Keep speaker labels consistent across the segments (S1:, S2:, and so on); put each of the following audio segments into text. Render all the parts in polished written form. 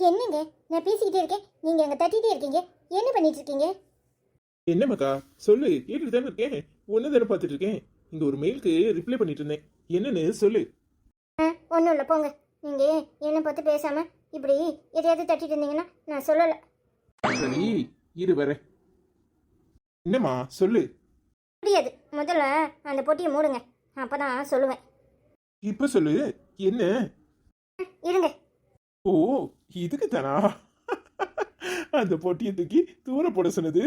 S1: என்னங்க, நான் பேசிக்கிட்டே இருக்கேன், நீங்க அங்க தட்டிட்டே இருக்கீங்க. என்ன பண்ணிட்டு இருக்கீங்க?
S2: என்ன மக்கா சொல்லு, கேட்டுட்டு தானே இருக்கேன். ஒன்னு தானே பார்த்துட்டு இருக்கேன். இங்க ஒரு மெயிலுக்கு ரிப்ளை பண்ணிட்டு இருந்தேன். என்னன்னு சொல்லு.
S1: ஒன்றும் இல்லை, போங்க. நீங்க என்னை பார்த்து பேசாம இப்படி எதையாவது தட்டிட்டு இருந்தீங்கன்னா நான் சொல்லலை.
S2: சரி, இரு வரேன். என்னம்மா சொல்லு.
S1: முடியாது, முதல்ல அந்த பொட்டியை மூடுங்க, அப்பதான் சொல்லுவேன்.
S2: இப்ப சொல்லு. என்ன?
S1: இருங்க.
S2: ஓ, இதுக்கு தானா அந்த பொட்டியை தூக்கி தூர போட சொன்னது?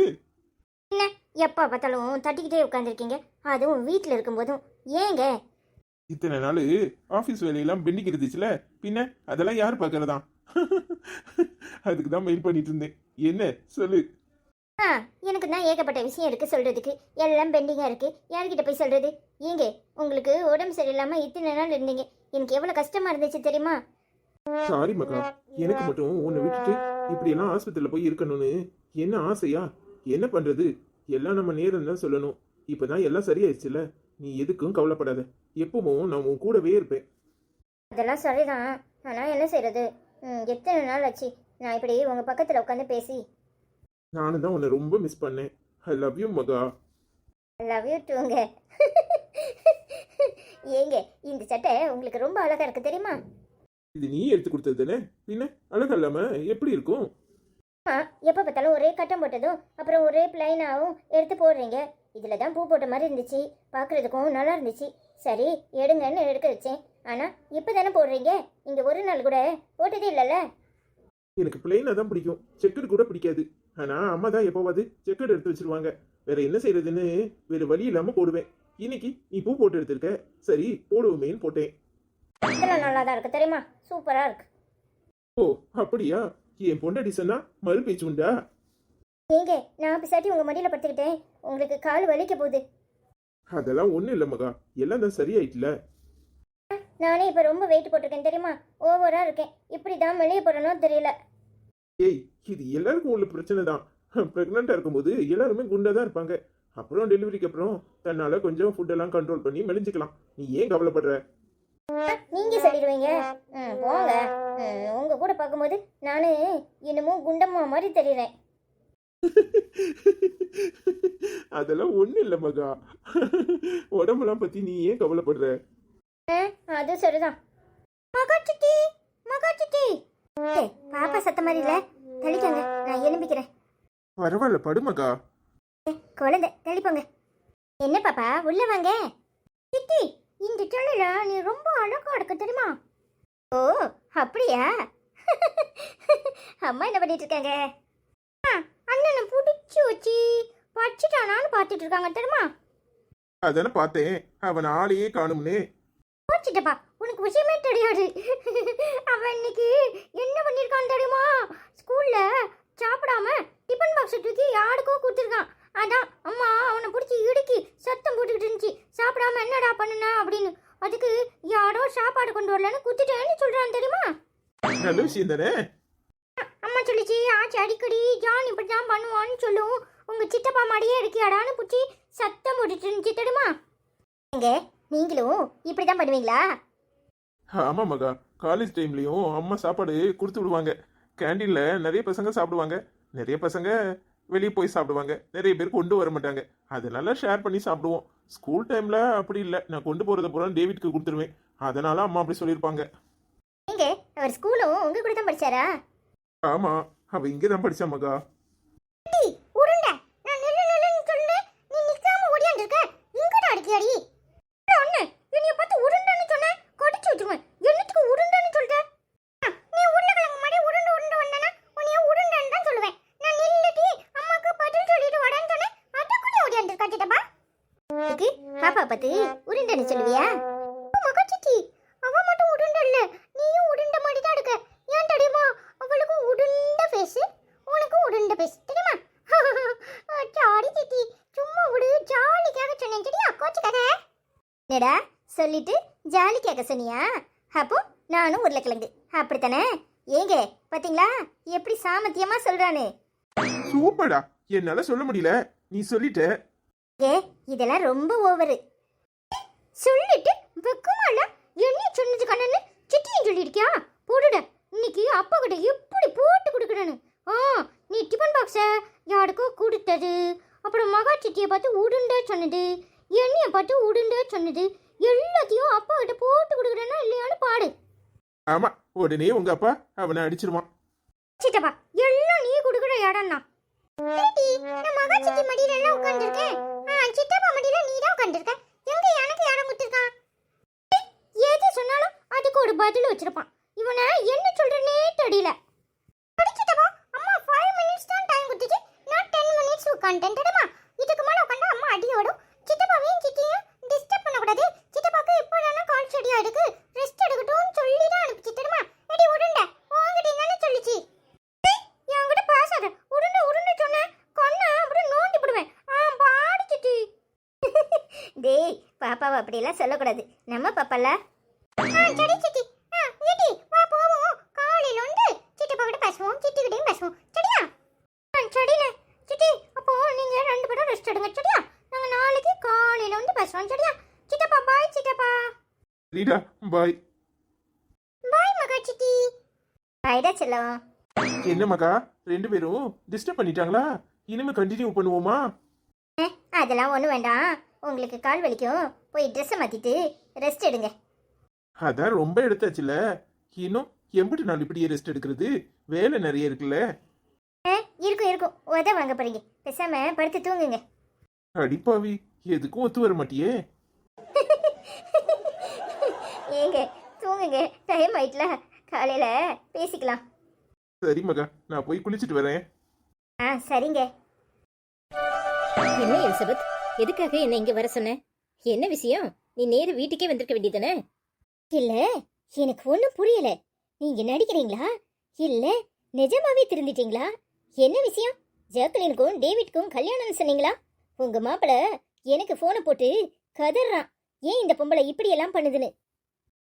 S1: என்ன எப்போ பார்த்தாலும் தட்டிக்கிட்டே உட்காந்துருக்கீங்க, அதுவும் வீட்டில் இருக்கும்போதும். ஏங்க
S2: இத்தனை நாள் ஆபீஸ் வேலையெல்லாம் பெண்டிங் இருந்துச்சுல, பின்ன அதெல்லாம் யார் பாக்குறதா? அதுக்கு தான் மெயில் பண்ணிட்டு இருந்தேன். என்ன சொல்லு.
S1: எனக்கு தான் ஏகப்பட்ட விஷயம் இருக்கு சொல்றதுக்கு, எல்லாம் பெண்டிங்கா இருக்கு. யார்கிட்ட போய் சொல்றது? ஏங்க, உங்களுக்கு உடம்பு சரியில்லாம இத்தனை நாள் இருந்தீங்க, எனக்கு எவ்வளவு கஷ்டமா இருந்துச்சு தெரியுமா?
S2: சாரி மக்கா, எனக்கு மட்டும் உன்னை விட்டுட்டு இப்படி எல்லாம் ஆஸ்பத்திரியில போய் இருக்கணும்னு என்ன ஆசையா? என்ன பண்றது, எல்லாம் நம்ம நேரம் தான் சொல்லணும். இப்பதான் எல்லாம் சரியாயிடுச்சுல, நீ எதுக்கும் கவலைப்படாத. எப்பவும் நான் உன் கூடவே இருப்பேன்.
S1: அதெல்லாம் சரிதான், ஆனா என்ன செய்யறது? எத்தனை நாள் ஆச்சு நான் இப்படி உங்க பக்கத்துல உட்காந்து பேசி.
S2: நானும் தான் உன்னை ரொம்ப மிஸ் பண்ணேன். I love you Maha.
S1: Love you டூங்க. ஏங்க, இந்த சட்டை உங்களுக்கு ரொம்ப அழகா இருக்கு தெரியுமா?
S2: இது நீ எடுத்து கொடுத்தது தானே, பின்ன அழகா இல்லாம எப்படி இருக்கும்?
S1: எப்போ பார்த்தாலும் ஒரே கட்டம் போட்டதும் அப்புறம் ஒரே பிளைனாகவும் எடுத்து போடுறீங்க. இதில் தான் பூ போட்ட மாதிரி இருந்துச்சு, பார்க்குறதுக்கும் நல்லா இருந்துச்சு. சரி எடுங்கன்னு எடுக்க வச்சேன், ஆனால் இப்போ தானே போடுறீங்க. இங்கே ஒரு நாள் கூட போட்டதே இல்லைல்ல.
S2: எனக்கு பிளைனா தான் பிடிக்கும், செக்கடு கூட பிடிக்காது. ஆனா அம்மா தான் எப்போவாது செக்கடு எடுத்து வச்சிருவாங்க. வேற என்ன செய்யறதுன்னு வேற வழி இல்லாம போடுவேன். இன்னைக்கு நீ பூ போட்டு எடுத்திருக்க, சரி போடுவோமேன்னு போட்டேன்.
S1: இதெல்லாம் நல்லா தான் இருக்கு தெரியுமா, சூப்பராக இருக்கு.
S2: ஓ அப்படியா? என் பொண்டாட்டி சொன்னா மறு பேச்சு உண்டா?
S1: ஏங்க, நான் பிசாட்டி உங்கள் மடியில் படுத்துக்கிட்டேன், உங்களுக்கு கால் வலிக்க போகுது.
S2: அதெல்லாம் ஒண்ணும் இல்ல மகா, எல்லாம் தான் சரியாயிட்டுல.
S1: நானே இப்போ ரொம்ப வெயிட் போட்டிருக்கேன் தெரியுமா, ஓவராக இருக்கேன். இப்படி தான் வெளியே போடணும் தெரியல.
S2: ஏய், இது எல்லாருக்கும் உள்ள பிரச்சனை தான். பிரெக்னெண்டா இருக்கும்போது எல்லாருமே குண்டா தான் இருப்பாங்க. அப்புறம் டெலிவரிக்கு அப்புறம் தன்னால கொஞ்சம் ஃபுட்டெல்லாம் கண்ட்ரோல் பண்ணி மெலிஞ்சுக்கலாம். நீ ஏன் கவலைப்படுற?
S1: நீங்க சொல்லிடுவீங்க. போங்க. உங்க கூட பார்க்கும்போது நானு இன்னமும் குண்டம்மா மாதிரி தெரியுறேன்.
S2: அதெல்லாம் ஒண்ணு இல்ல மகா, உடம்பெல்லாம் பத்தி நீ ஏன் கவலைப்படுற?
S1: அது சரிதான். மகாச்சிட்டி, மகாச்சிட்டி. பாப்பா சத்த மாதிரி இல்ல, தள்ளிக்கங்க, நான் எழும்பிக்கிறேன்.
S2: பரவாயில்ல படு மகா.
S1: குழந்தை தள்ளிப்போங்க. என்ன பாப்பா, உள்ள வாங்க. சிட்டி, இந்த சேனல நீ ரொம்ப அழகா இருக்க தெரியுமா? ஓ அப்படியா? அம்மா என்ன பண்ணிட்டு இருக்காங்க? அண்ணனை பிடிச்சி வச்சு வச்சுட்டானான்னு பார்த்துட்டு இருக்காங்க தெரியுமா?
S2: அதானே பார்த்தேன், அவன் ஆளையே காணும்னே.
S1: போச்சுட்டப்பா, உனக்கு விஷயமே தெரியாது. அவன் இன்னைக்கு என்ன பண்ணிருக்கான்னு தெரியுமா? ஸ்கூல்ல சாப்பிடாம டிஃபன் பாக்ஸ் தூக்கி யாருக்கோ கொடுத்துருக்கான். அதான் அம்மா அவனை பிடிச்சி இடுக்கி சத்தம் போட்டுக்கிட்டு இருந்துச்சு, சாப்பிடாம என்னடா பண்ணுனா அப்படின்னு. அதுக்கு யாரோ சாப்பாடு கொண்டு வரலன்னு குத்துட்டேன்னு சொல்றான் தெரியுமா?
S2: நல்ல விஷயம் தானே.
S1: அம்மா சொல்லிச்சு, ஆச்சு அடிக்கடி ஜான் இப்படி தான் பண்ணுவான்னு சொல்லும், உங்க சித்தப்பா மாடியே இருக்கியாடான்னு பிடிச்சி சத்தம் போட்டுட்டு இருந்துச்சு தெரியுமா? எங்க நீங்களும் இப்படி தான் பண்ணுவீங்களா?
S2: ஆமா மகா, காலேஜ் டைம்லயும் அம்மா சாப்பாடு கொடுத்து விடுவாங்க. கேண்டீன்ல நிறைய பசங்க சாப்பிடுவாங்க, நிறைய பசங்க வெளியே போய் சாப்பிடுவாங்க, நிறைய பேர் கொண்டு வர மாட்டாங்க. அதனால ஷேர் பண்ணி சாப்பிடுவோம். ஸ்கூல் டைம்ல அப்படி இல்லை, நான் கொண்டு போறத பூரா டேவிட்க்கு கொடுத்துருவேன். அதனால அம்மா அப்படி சொல்லியிருப்பாங்க.
S1: எங்க அவர் ஸ்கூலும் உங்க கூட தான் படிச்சாரா?
S2: ஆமா, அவ இங்கே தான் படிச்சா மகா.
S1: உருண்டை, நான் நில்லு நில்லுன்னு சொன்னேன், நீ நிக்காம ஓடியாந்து இருக்க. இங்கடா அடிக்கடி ஒண்ணு என்னைய பார்த்து உருண்டைன்னு சொன்ன, கடிச்சு வச்சுருவேன். என்னத்துக்கு உருண்டைன்னு சொல்ற? நீ உருளைக்கிழங்கு மாதிரி உருண்டை உருண்டை வந்தனா உன்னைய உருண்டைன்னு தான் சொல்லுவேன். நான் நில்லுடி அம்மாக்கு பதில் சொல்லிட்டு வரேன்னு சொன்னேன், அதுக்குள்ளே ஓடியாந்து இருக்கா சித்தப்பா. இதுக்கு பாப்பா பார்த்து உருண்டைன்னு சொல்லுவியா? மகாச்சிட்டி, அவ மட்டும் உருண்டை இல்ல, நீயும் உருண்டை மாதிரி தான் இருக்க. ஏன் தெரியுமா? அவளுக்கும் உருண்டை பேசு, உனக்கும் உருண்டை பேசு தெரியுமா? சாரி சித்தி, சும்மா விடு, ஜாலிக்காக சொன்னேன் சரியா, கோச்சுக்காக. என்னடா சொல்லிட்டு ஜாலிக்காக சொன்னியா? அப்போ நானும் உருளைக்கிழங்கு அப்படித்தானே? ஏங்க பாத்தீங்களா எப்படி சாமத்தியமா சொல்றானு?
S2: சூப்பர்டா, என்னால சொல்ல முடியல, நீ சொல்லிட்ட.
S1: ஏ இதெல்லாம் ரொம்ப ஓவரு. சொல்லிட்டு வெக்கமால என்ன சொன்னது கண்ணன்னு சிட்டியும் சொல்லியிருக்கியா? போடுட, இன்னைக்கு அப்பா கிட்ட எப்படி சித்தியை பார்த்து உருண்டை சொன்னது, என்னைய பார்த்து உருண்டை சொன்னது, எல்லாத்தையும் அப்பா கிட்ட போட்டு கொடுக்குறேன்னா இல்லையான்னு பாடு.
S2: ஆமா, உடனே உங்க அப்பா அவனை அடிச்சிருவான்.
S1: சித்தப்பா எல்லாம் நீ கொடுக்குற இடம் தான். நான் மகா சித்தி மடியில எல்லாம் உட்காந்துருக்கேன். சித்தப்பா மடியில நீ தான் உட்காந்துருக்க. எங்க எனக்கு இடம் கொடுத்துருக்கான்? எது சொன்னாலும் அதுக்கு ஒரு பதில் வச்சிருப்பான். இவனை என்ன சொல்றேனே தெரியல. சித்தப்பா அம்மா 5 மினிட்ஸ் தான் டைம் கொடுத்துச்சு. நான் 10 மினிட்ஸ் உட்காந்துட்டேன் தெரியுமா? இதுக்கு மேல உட்காந்தா அம்மா அடியோடும். சித்தப்பாவையும் சித்தியும் டிஸ்டர்ப் பண்ணக்கூடாது. சித்தப்பாக்கு இப்போ தானே கால் செடியா இருக்கு, ரெஸ்ட் எடுக்கட்டும்னு சொல்லி தான் அனுப்பிச்சு தெரியுமா? எடி உருண்டை உங்ககிட்ட என்னன்னு சொல்லிச்சு? என்கிட்ட பேசாத. உருண்டை உருண்டை சொன்னேன் கொன்ன அப்படியே நோண்டி போடுவேன். பாடு சித்தி. டேய் பாப்பாவை அப்படியெல்லாம் சொல்லக்கூடாது, நம்ம பாப்பால. சரி சித்தி. ஏடி வா போவோம். காலையில வந்து சித்தப்பா கிட்ட பேசுவோம், சித்தி கிட்டையும் பேசுவோம். சரியா? சரிண்ணே. சித்தி அப்போ நீங்க 2 பேரும் ரெஸ்ட் எடுங்க. சரியா? நாங்க நாளைக்கு காலையில வந்து பேசுவோம். சரியா? சித்தப்பா பாய். சித்தப்பா
S2: சரிடா, பாய்.
S1: பாய் மகா சித்தி. பாய்டா செல்லம்.
S2: என்ன மகா, 2 பேரும் டிஸ்டர்ப் பண்ணிட்டாங்களா? இனிமே கண்டினியூ பண்ணுவோமா?
S1: அதெல்லாம் ஒன்றும் வேண்டாம். உங்களுக்கு கால் வலிக்கும், போய் ட்ரெஸ்ஸை மாற்றிட்டு ரெஸ்ட் எடுங்க.
S2: அதான் ரொம்ப எடுத்தாச்சுல, இன்னும் எம்பிட்டு நாள் இப்படியே ரெஸ்ட் எடுக்கிறது? வேலை நிறைய இருக்குல்ல.
S1: இருக்கும் உத வாங்க போறீங்க, பேசாம படுத்து தூங்குங்க.
S2: அடிப்பாவி, எதுக்கும் ஒத்து வர மாட்டியே.
S1: ஏங்க தூங்குங்க, டைம் ஆயிட்டல, காலையில பேசிக்கலாம்.
S2: சரி மகா, நான் போய் குளிச்சுட்டு வரேன்.
S1: சரிங்க.
S3: என்ன எலிசபெத், எதுக்காக என்ன இங்க வர சொன்ன? என்ன விஷயம்? நீ நேரு வீட்டுக்கே வந்திருக்க வேண்டியதானே?
S1: இல்ல, எனக்கு ஒன்றும் புரியல. நீங்க நடிக்கிறீங்களா இல்ல நிஜமாவே திருந்திட்டீங்களா? என்ன விஷயம்? ஜாக்லினுக்கும் டேவிட்க்கும் கல்யாணம்னு சொன்னீங்களா? உங்க மாப்பிள எனக்கு போனை போட்டு கதறான், ஏன் இந்த பொம்பளை இப்படி எல்லாம் பண்ணுதுன்னு.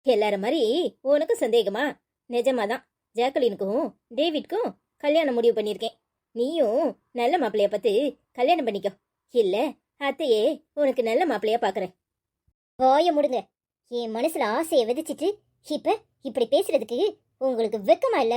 S3: எல்லாரும் மாதிரி உனக்கும் சந்தேகமா? நிஜமாதான், ஜாக்லினுக்கும் டேவிட்க்கும் கல்யாணம் முடிவு பண்ணியிருக்கேன். நீயும் நல்ல மாப்பிள்ளைய பார்த்து கல்யாணம் பண்ணிக்கோ. இல்ல அத்தையே உனக்கு நல்ல மாப்பிள்ளையா பாக்குறேன்.
S1: வாய முடுங்க. என் மனசுல ஆசையை விதைச்சிட்டு இப்ப இப்படி பேசுறதுக்கு உங்களுக்கு வெக்கமா இல்ல?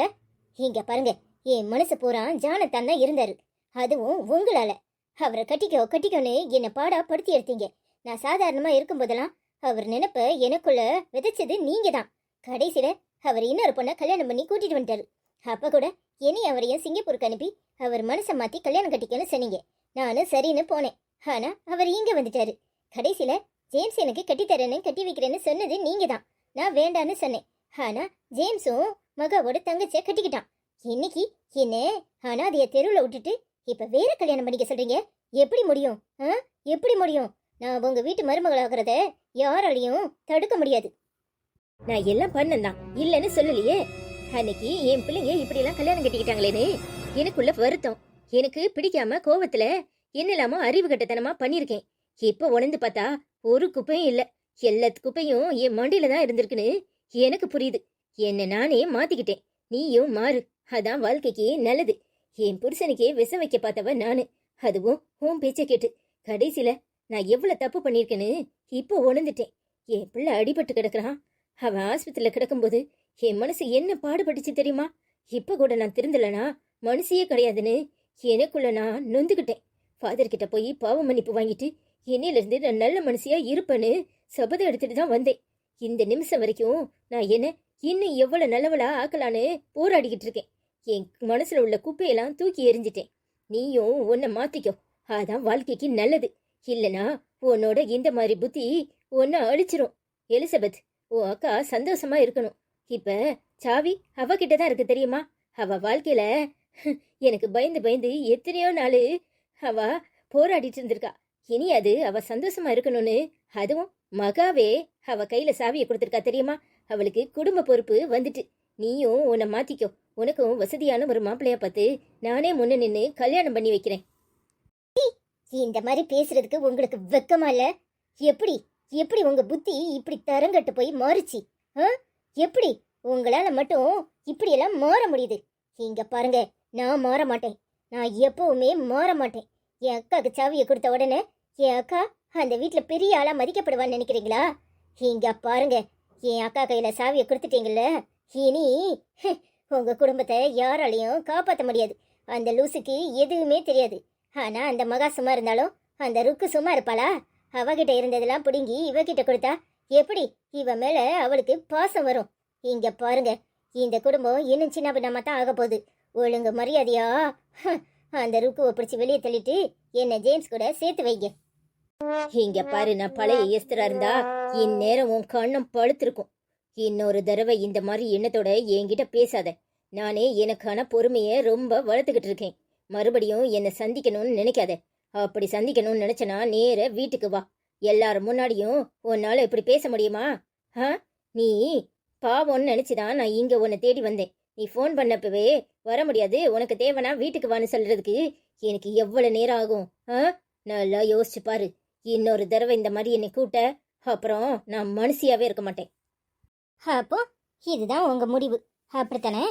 S1: இங்க பாருங்க, என் மனசு பூரா ஜானத்தான் தான் இருந்தாரு, அதுவும் உங்களால. அவரை கட்டிக்கோன்னு என்னை பாடா படுத்தி எடுத்தீங்க. நான் சாதாரணமா இருக்கும் போதெல்லாம் அவர் நினைப்ப எனக்குள்ள விதைச்சது நீங்க தான். கடைசியில அவர் இன்னொரு பொண்ணை கல்யாணம் பண்ணி கூட்டிட்டு வந்துட்டாரு. அப்ப கூட இனி அவரையும் சிங்கப்பூருக்கு அனுப்பி அவர் மனசை மாத்தி கல்யாணம் கட்டிக்கன்னு சொன்னீங்க. நானும் சரின்னு போனேன். ஆனா அவர் இங்க வந்துட்டாரு. கடைசியில ஜேம்ஸ் எனக்கு கட்டித்தரேன்னு கட்டி வைக்கிறேன்னு சொன்னது நீங்க தான். நான் வேண்டான்னு சொன்னேன். ஆனா ஜேம்ஸும் மகாவோட தங்கச்சிய கட்டிக்கிட்டான். இன்னைக்கு என்ன அனாதைய தெருவுல விட்டுட்டு இப்ப வேற கல்யாணம் பண்ணிக்க சொல்றீங்க? எப்படி முடியும்? எப்படி முடியும்? நான் உங்க வீட்டு மருமகளாகிறத யாராலையும் தடுக்க முடியாது.
S3: நான் எல்லாம் பண்ணந்தான், இல்லன்னு சொல்லலையே. அன்னைக்கு என் பிள்ளைங்க இப்படி எல்லாம் கல்யாணம் கட்டிக்கிட்டாங்களேன்னு எனக்குள்ள வருத்தம். எனக்கு பிடிக்காம கோவத்துல என்னெல்லாமோ அறிவு கட்டத்தனமா பண்ணிருக்கேன். இப்ப உணர்ந்து பார்த்தா ஒரு குப்பையும் இல்ல, எல்லா குப்பையும் என் மண்டியில தான் இருந்திருக்குன்னு எனக்கு புரியுது. என்ன நானே மாத்திக்கிட்டேன். நீயும் மாறு, அதான் வாழ்க்கைக்கு நல்லது. என் புருஷனுக்கே விஷம் வைக்க பார்த்தவ நானு, அதுவும் உன் பேச்ச கேட்டு. கடைசியில நான் எவ்வளவு தப்பு பண்ணிருக்கேன்னு இப்போ உணர்ந்துட்டேன். என் பிள்ளை அடிபட்டு கிடக்குறான். அவன் ஆஸ்பத்திரியில கிடக்கும்போது என் மனசு என்ன பாடுபட்டுச்சு தெரியுமா? இப்ப கூட நான் திருந்தலனா மனசையே கிடையாதுன்னு எனக்குள்ள நான் நொந்துக்கிட்டேன். ஃபாதர் கிட்ட போய் பாவ மன்னிப்பு வாங்கிட்டு என்னையில இருந்து நான் நல்ல மனசியா இருப்பேன்னு சபதம் எடுத்துட்டு தான் வந்தேன். இந்த நிமிஷம் வரைக்கும் நான் என்ன இன்னும் எவ்வளவு நல்லவளா ஆக்கலான்னு போராடிக்கிட்டு இருக்கேன். என் மனசுல உள்ள குப்பையெல்லாம் தூக்கி எறிஞ்சிட்டேன். நீயும் உன்னை மாத்திக்கோ, அதான் வாழ்க்கைக்கு நல்லது. இல்லனா உன்னோட இந்த மாதிரி புத்தி உன்னை அழிச்சிரும். எலிசபெத், உன் அக்கா சந்தோஷமா இருக்கணும். இப்ப சாவி அவகிட்டதான் இருக்கு தெரியுமா? அவ வாழ்க்கையில எனக்கு பயந்து பயந்து எத்தனையோ நாள் அவ போராடிட்டு இருந்திருக்கா. இனி அது அவ சந்தோஷமா இருக்கணும்னு அதுவும் மகாவே அவ கையில சாவியை கொடுத்திருக்கா தெரியுமா? அவளுக்கு குடும்ப பொறுப்பு வந்துட்டு. நீயும் உன்னை மாத்திக்கோ. உனக்கும் வசதியான ஒரு மாப்பிள்ளையா பார்த்து நானே முன்ன நின்று கல்யாணம் பண்ணி வைக்கிறேன்.
S1: இந்த மாதிரி பேசுறதுக்கு உங்களுக்கு வெக்கமா இல்ல? எப்படி எப்படி உங்க புத்தி இப்படி தரங்கட்டு போய் மாறுச்சு? எப்படி உங்களால மட்டும் இப்படி எல்லாம் மாற முடியுது? இங்க பாருங்க, நான் மாற மாட்டேன். நான் எப்பவுமே மாற மாட்டேன். என் அக்காவுக்கு சாவியை கொடுத்த உடனே என் அக்கா அந்த வீட்டுல பெரிய ஆளா மதிக்கப்படுவான்னு நினைக்கிறீங்களா? இங்க பாருங்க, என் அக்கா கையில சாவியை கொடுத்துட்டீங்கல்ல, இனி உங்க குடும்பத்தை யாராலையும் காப்பாற்ற முடியாது. அந்த லூசுக்கு எதுவுமே தெரியாது. ஆனா அந்த மகா சும்மா இருந்தாலும் அந்த ருக்கு சும்மா இருப்பாளா? அவகிட்ட இருந்ததெல்லாம் பிடுங்கி இவகிட்ட கொடுத்தா எப்படி இவ மேல அவளுக்கு பாசம் வரும்? இங்க பாருங்க, இந்த குடும்பம் இன்னும் சின்ன பின்னமா தான் ஆக போகுது. ஒழுங்கு மரியாதையா அந்த ருக்குவை பிடிச்சி வெளியே தள்ளிட்டு என்ன ஜேம்ஸ் கூட சேர்த்து வைங்க.
S3: இங்க பாரு, நான் பழைய எஸ்தரா இருந்தா இந்நேரம் உன் கண்ணம் பழுத்திருக்கும். இன்னொரு தடவை இந்த மாதிரி எண்ணத்தோட என்கிட்ட பேசாத. நானே எனக்கான பொறுமையை ரொம்ப வளர்த்துக்கிட்டு இருக்கேன். மறுபடியும் என்னை சந்திக்கணும்னு நினைக்காத. அப்படி சந்திக்கணும்னு நினைச்சனா நேர வீட்டுக்கு வா. எல்லாரும் முன்னாடியும் உன்னால இப்படி பேச முடியுமா? நீ பாவம்னு நினைச்சுதான் நான் இங்க உன்னை தேடி வந்தேன். நீ ஃபோன் பண்ணப்பவே வர முடியாது, உனக்கு தேவைன்னா வீட்டுக்கு வான்னு சொல்றதுக்கு எனக்கு எவ்வளவு நேரம் ஆகும்? நல்லா யோசிச்சு பாரு. இன்னொரு தடவை இந்த மாதிரி என்னை கூட்ட, அப்புறம் நான் மனுஷியாவே இருக்க மாட்டேன்.
S1: அப்போ இதுதான் உங்க முடிவு, அப்படித்தானே?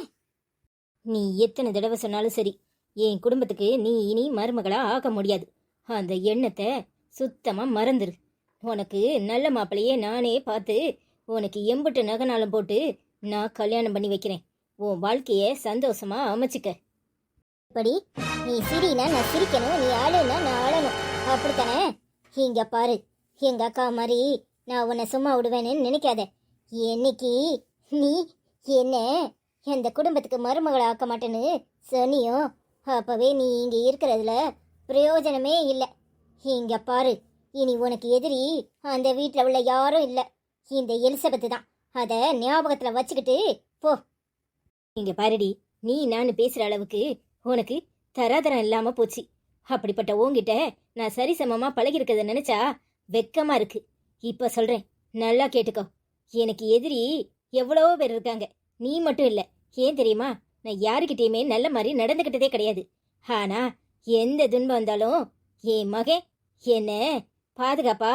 S3: நீ எத்தனை தடவை சொன்னாலும் சரி, என் குடும்பத்துக்கு நீ இனி மருமகளா ஆக்க முடியாது. அந்த எண்ணத்தை சுத்தமா மறந்துரு. உனக்கு நல்ல மாப்பிள்ளையே நானே பார்த்து உனக்கு எம்புட்டு நகனாலும் போட்டு நான் கல்யாணம் பண்ணி வைக்கிறேன். உன் வாழ்க்கைய சந்தோஷமா அமைச்சுக்க.
S1: இப்படி நீ சிரினா நான் சிரிக்கணும், நீ ஆளுனா நான் ஆளணும், அப்படித்தானே? இங்க பாரு, எங்க அக்கா மாதிரி நான் உன்னை சும்மா விடுவேன்னு நினைக்காத. என்னைக்கு நீ என்ன எந்த குடும்பத்துக்கு மருமகளை ஆக்க மாட்டேன்னு சொன்னியோ அப்பவே நீ இங்க இருக்கிறதுல பிரயோஜனமே இல்லை. இங்க பாரு, இனி உனக்கு எதிரி அந்த வீட்டில் உள்ள யாரும் இல்லை, இந்த எலிசபெத்து தான். அதை ஞாபகத்துல வச்சுக்கிட்டு போ.
S3: இங்க பாருடி, நீ நான் பேசுற அளவுக்கு உனக்கு தராதரம் இல்லாம போச்சு. அப்படிப்பட்ட உன்கிட்ட நான் சரிசமமா பழகி இருக்கிறத நினைச்சா வெக்கமா இருக்கு. இப்ப சொல்றேன், நல்லா கேட்டுக்கோ. எனக்கு எதிரி எவ்வளவோ பேர் இருக்காங்க, நீ மட்டும் இல்ல. ஏன் தெரியுமா? நான் யாருக்கிட்டேயுமே நல்ல மாதிரி நடந்துகிட்டதே கிடையாது. ஆனா எந்த துன்பம் வந்தாலும் என் மகன் என்ன பாதுகாப்பா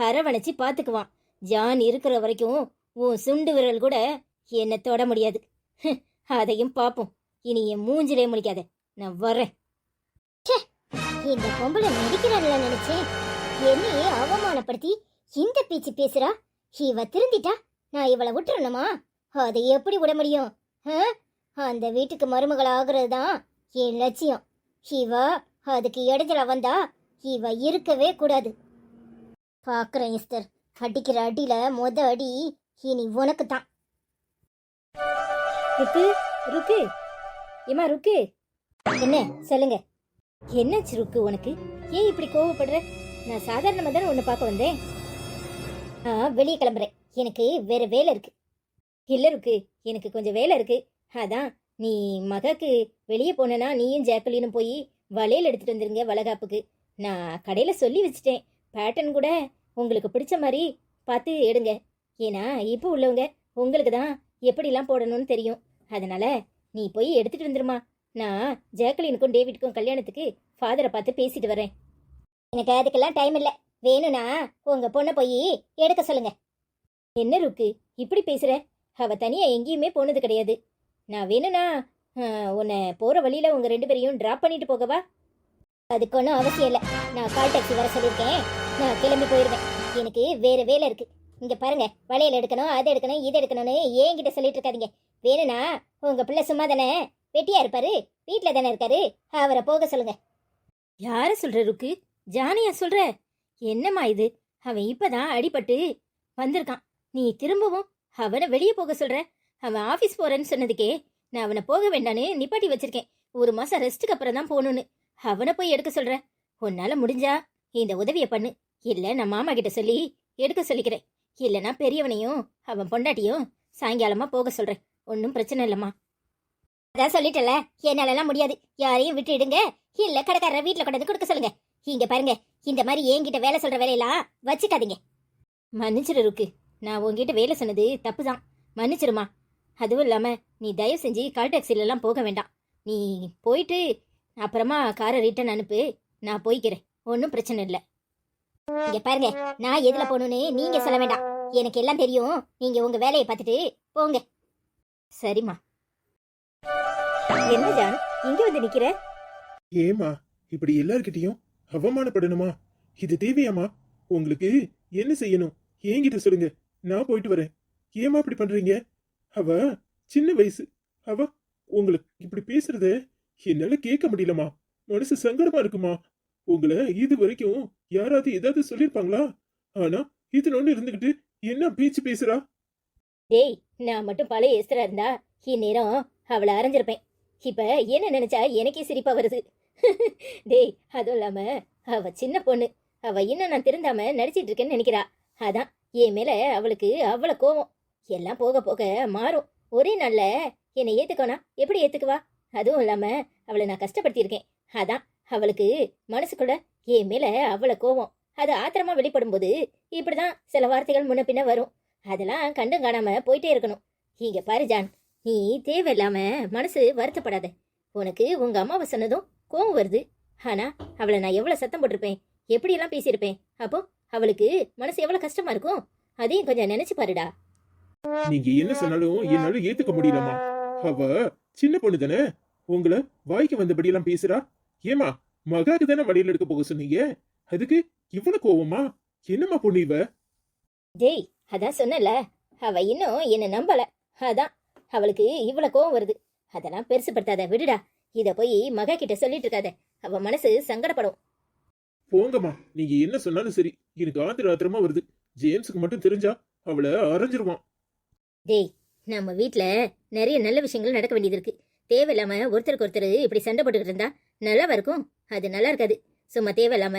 S3: அரவணைச்சு பாத்துக்குவான். ஜான் இருக்கிற வரைக்கும் உன் சுண்டு விரல் கூட என்னை தொட முடியாது. அதையும் பாப்போம். இனி என் மூஞ்சிலே முடிக்காத, நான் வரேன்.
S1: இந்த பொம்பளை நடிக்கிறாள்ல நினைச்சேன். என்னையே அவமானப்படுத்தி இந்த பேச்சு பேசுறா. இவ திருந்திட்டா நான் இவளை விட்டுறணுமா? அதை எப்படி விட முடியும்? அந்த வீட்டுக்கு மருமகள் ஆகுறது தான் என் லட்சியம். இவ அதுக்கு இடைஞ்சலா வந்தா இவ இருக்கவே கூடாது. பாக்குறேன் எஸ்தர், அடிக்கிற அடியில அடி இனி உனக்கு தான்.
S3: ருக்கு, ருக்கு, ஏமா ருக்கு,
S1: என்ன சொல்லுங்க?
S3: என்னாச்சு ருக்கு உனக்கு? ஏன் இப்படி கோவப்படுற? நான் சாதாரணமா தானே உன்னை பார்க்க வந்தேன்.
S1: வெளியே கிளம்புறேன், எனக்கு வேற வேலை இருக்கு.
S3: இல்ல ருக்கு, எனக்கு கொஞ்சம் வேலை இருக்கு. அதான் நீ மகக்கு வெளியே போனனா நீயும் ஜாக்கலினும் போய் வளையல் எடுத்துட்டு வந்துருங்க வளகாப்புக்கு. நான் கடையில சொல்லி வச்சுட்டேன். பேட்டர்ன் கூட உங்களுக்கு பிடிச்ச மாதிரி பார்த்து எடுங்க. ஏன்னா இப்போ உள்ளவங்க உங்களுக்கு தான் எப்படிலாம் போடணும்னு தெரியும். அதனால நீ போய் எடுத்துட்டு வந்துருமா. நான் ஜாக்கலினுக்கும் டேவிட்க்கும் கல்யாணத்துக்கு ஃபாதரை பார்த்து பேசிட்டு வரேன்.
S1: எனக்கு அதுக்கெல்லாம் டைம் இல்லை. வேணும்னா உங்க பொண்ணை போய் எடுக்க சொல்லுங்க.
S3: என்ன ருக்கு இப்படி பேசுற? அவ தனியா எங்கேயுமே போனது கிடையாது. நான் வேணும்னா உன்னை போற வழியில உங்க 2 பேரையும் டிராப் பண்ணிட்டு போகவா?
S1: அதுக்கு ஒன்றும் அவசியம் இல்லை. நான் கால் டாக்ஸி வர சொல்லியிருக்கேன், நான் கிளம்பி போயிடுவேன். எனக்கு வேற வேலை இருக்கு. இங்க பாருங்க, வளையல் எடுக்கணும், அதை எடுக்கணும், இதை எடுக்கணும்னு ஏங்கிட்ட சொல்லிட்டு இருக்காதீங்க. வேணும்னா உங்க பிள்ளை சும்மா தானே வெட்டியா இருப்பாரு, வீட்டுல தானே இருக்காரு, அவரை போக சொல்லுங்க.
S3: யார சொல்ற ருக்கு? ஜானியா சொல்ற? என்னம்மா இது? அவன் இப்பதான் அடிபட்டு வந்திருக்கான். நீ திரும்பவும் அவனை வெளியே போக சொல்ற? அவன் ஆபீஸ் போறேன்னு சொன்னதுக்கே நான் அவனை போக வேண்டான்னு நிப்பாட்டி வச்சிருக்கேன். 1 மாசம் ரெஸ்ட்டுக்கு அப்புறம் தான் போகணும்னு. அவனை போய் எடுக்க சொல்ற? உன்னால முடிஞ்சா இந்த உதவியை பண்ணு. இல்ல நான் மாமா கிட்ட சொல்லி எடுக்க சொல்லிக்கிறேன். இல்லைன்னா பெரியவனையும் அவன் பொண்டாட்டியும் சாயங்காலமா போக சொல்றேன். ஒன்றும் பிரச்சனை இல்லம்மா.
S1: அதான் சொல்லிட்டல, என்னாலலாம் முடியாது. யாரையும் விட்டுடுங்க, இல்ல கடைக்காரரை வீட்டுல கொண்டாந்து கொடுக்க சொல்லுங்க. இங்க பாருங்க, இந்த மாதிரி என்கிட்ட வேலை சொல்ற வேலையெல்லாம் வச்சுக்காதீங்க.
S3: மன்னிச்சிரு ருக்கு, நான் உன்கிட்ட வேலை சொன்னது தப்புதான். மன்னிச்சிருமா. அதுவும் இல்லாம நீ தயவு செஞ்சு கால் டாக்ஸிலெல்லாம் போக வேண்டாம். நீ போயிட்டு அப்புறமா காரை ரிட்டர்ன் அனுப்பு, நான் போய்க்கிறேன். ஒன்றும் பிரச்சனை இல்லை.
S1: இங்க பாருங்க, நான் எதுல போகணும்னு நீங்க சொல்ல வேண்டாம். எனக்கு எல்லாம் தெரியும். நீங்க உங்க வேலையை பார்த்துட்டு போங்க.
S3: சரிம்மா. என்ன ஜான் இங்க வந்து நிக்கிற?
S2: ஏமா இப்படி எல்லார்கிட்டயும் அவமானப்படணுமா? இது தேவையாமா? உங்களுக்கு என்ன செய்யணும் என்கிட்ட சொல்லுங்க, நான் போயிட்டு வரேன். ஏமா இப்படி பண்றீங்க? அவ சின்ன வயசு. அவ உங்களுக்கு இப்படி பேசுறத என்னால கேட்க முடியலமா. மனசு சங்கடமா இருக்குமா. உங்களை இது வரைக்கும் யாராவது ஏதாவது சொல்லிருப்பாங்களா? ஆனா இதுல ஒண்ணு இருந்துகிட்டு என்ன பேச்சு பேசுறா?
S3: டேய், நான் மட்டும் பழைய எஸ்தரா இருந்தா இந்நேரம் அவளை அரைஞ்சிருப்பேன். இப்ப என்ன நினைச்சா எனக்கே சிரிப்பா வருது. டேய், அதுவும் இல்லாம அவ சின்ன பொண்ணு. அவ இன்னும் நான் திருந்தாம நடிச்சிட்டு இருக்கேன்னு நினைக்கிறா. அதான் என் மேல அவளுக்கு அவ்வளவு கோவம். எல்லாம் போக போக மாறும். ஒரே நாள்ல என்னை ஏத்துக்கோனா எப்படி ஏத்துக்குவா? அதுவும் இல்லாம அவளை நான் கஷ்டப்படுத்தியிருக்கேன். அதான் அவளுக்கு மனசுக்குள்ள என் மேல அவ்வளவு கோவம். அது ஆத்திரமா வெளிப்படும் போது இப்படிதான் சில வார்த்தைகள் முன்ன பின்ன வரும். அதெல்லாம் கண்டும் காணாம போயிட்டே இருக்கணும். இங்க பாரு ஜான், நீ தேவையில்லாம மனசு வருத்தப்படாத. உனக்கு உங்க அம்மாவை சொன்னதும் கோவம் வருது. ஆனா அவளை நான் எவ்வளவு சத்தம் போட்டிருப்பேன், எப்படியெல்லாம் பேசியிருப்பேன். அப்போ அவளுக்கு மனசு எவ்வளவு கஷ்டமா இருக்கும், அதையும் கொஞ்சம் நினைச்சு பாருடா.
S2: நீங்க என்ன சொன்னாலும் என்னால ஏத்துக்க முடியலமா. அவ சின்ன பொண்ணு தானே, உங்களை வாய்க்கு வந்தபடி எல்லாம் பேசுறா. ஏமா, மகாக்கு தானே வழியில எடுக்க போக சொன்னீங்க, அதுக்கு இவ்வளவு கோவமா? என்னம்மா பொண்ணு இவ?
S3: டேய், அதான் சொன்னல, அவ இன்னும் என்ன நம்பல. அதான் அவளுக்கு இவ்வளவு கோவம் வருது. அதெல்லாம் பெருசுப்படுத்தாத, விடுடா. இத போய் மகா கிட்ட சொல்லிட்டு இருக்காத, அவ மனசு சங்கடப்படும்.
S2: போங்கம்மா, நீங்க என்ன சொன்னாலும் சரி, எனக்கு ஆத்திரமா வருது. ஜேம்ஸுக்கு மட்டும் தெரிஞ்சா அவளை அரைஞ்சிருவான்.
S3: டேய், நம்ம வீட்ல நிறைய நல்ல விஷயங்கள் நடக்க வேண்டியது இருக்கு. தேவையில்லாம ஒருத்தருக்கு ஒருத்தர் இப்படி சண்டை போட்டுக்கிட்டு இருந்தா நல்லாவா இருக்கும்? அது நல்லா இருக்காது. சும்மா தேவையில்லாம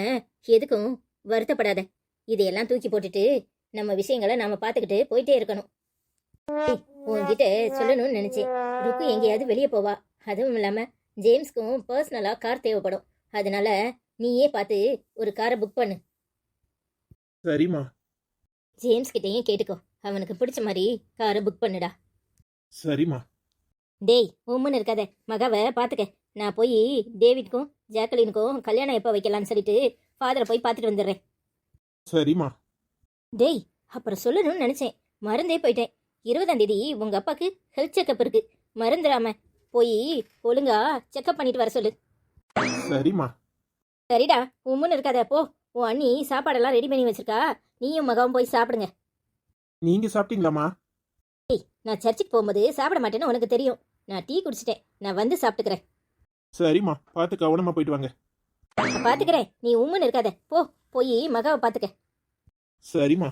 S3: எதுக்கும் வருத்தப்படாத. இதையெல்லாம் தூக்கி போட்டுட்டு நம்ம விஷயங்களை நாம பாத்துக்கிட்டு போயிட்டே இருக்கணும். டேய், உன்கிட்ட சொல்லணும்னு நினைச்சேன். ருக்கு எங்கேயாவது வெளியே போவா. அதுவும் இல்லாம ஜேம்ஸ்க்கும் பர்சனலா கார் தேவைப்படும். அதனால நீயே பார்த்து ஒரு காரை புக் பண்ணு.
S2: சரிம்மா.
S3: ஜேம்ஸ் கிட்டயும் கேட்டுக்கோ, அவனுக்கு பிடிச்ச மாதிரி காரை புக் பண்ணுடா.
S2: சரிம்மா.
S3: டேய், உம்முன்னு இருக்காத, மகாவை பாத்துக்க. நான் போய் டேவிட்க்கும் ஜாக்கலினுக்கும் கல்யாணம் எப்போ வைக்கலான்னு சொல்லிட்டு ஃபாதரை போய் பார்த்துட்டு வந்துடுறேன்.
S2: சரிம்மா.
S3: டேய், அப்புறம் சொல்லணும்னு நினைச்சேன், மறந்தே போயிட்டேன். 20ஆம் தேதி உங்க அப்பாக்கு ஹெல்த் செக்அப் இருக்கு. மறந்துடாம போய் ஒழுங்கா செக்அப் பண்ணிட்டு வர சொல்லு.
S2: சரிம்மா.
S3: சரிடா, உம்முன்னு இருக்காத, போ. உன் அண்ணி சாப்பாடெல்லாம் ரெடி பண்ணி வச்சிருக்கா. நீயும் மகாவும் போய் சாப்பிடுங்க.
S2: நீங்க சாப்பிட்டீங்களாம்மா?
S3: நான் சர்ச்சுக்கு போகும்போது சாப்பிட மாட்டேன்னு உனக்கு தெரியும். நான் டீ குடிச்சிட்டேன், நான் வந்து சாப்பிட்டுக்கிறேன்.
S2: சரிம்மா, பார்த்து கவனமா போயிட்டு வாங்க.
S3: நான் பாத்துக்கிறேன், நீ உம்முன்னு இருக்காத, போ. போய் மகாவை பாத்துக்க.
S2: சரிம்மா.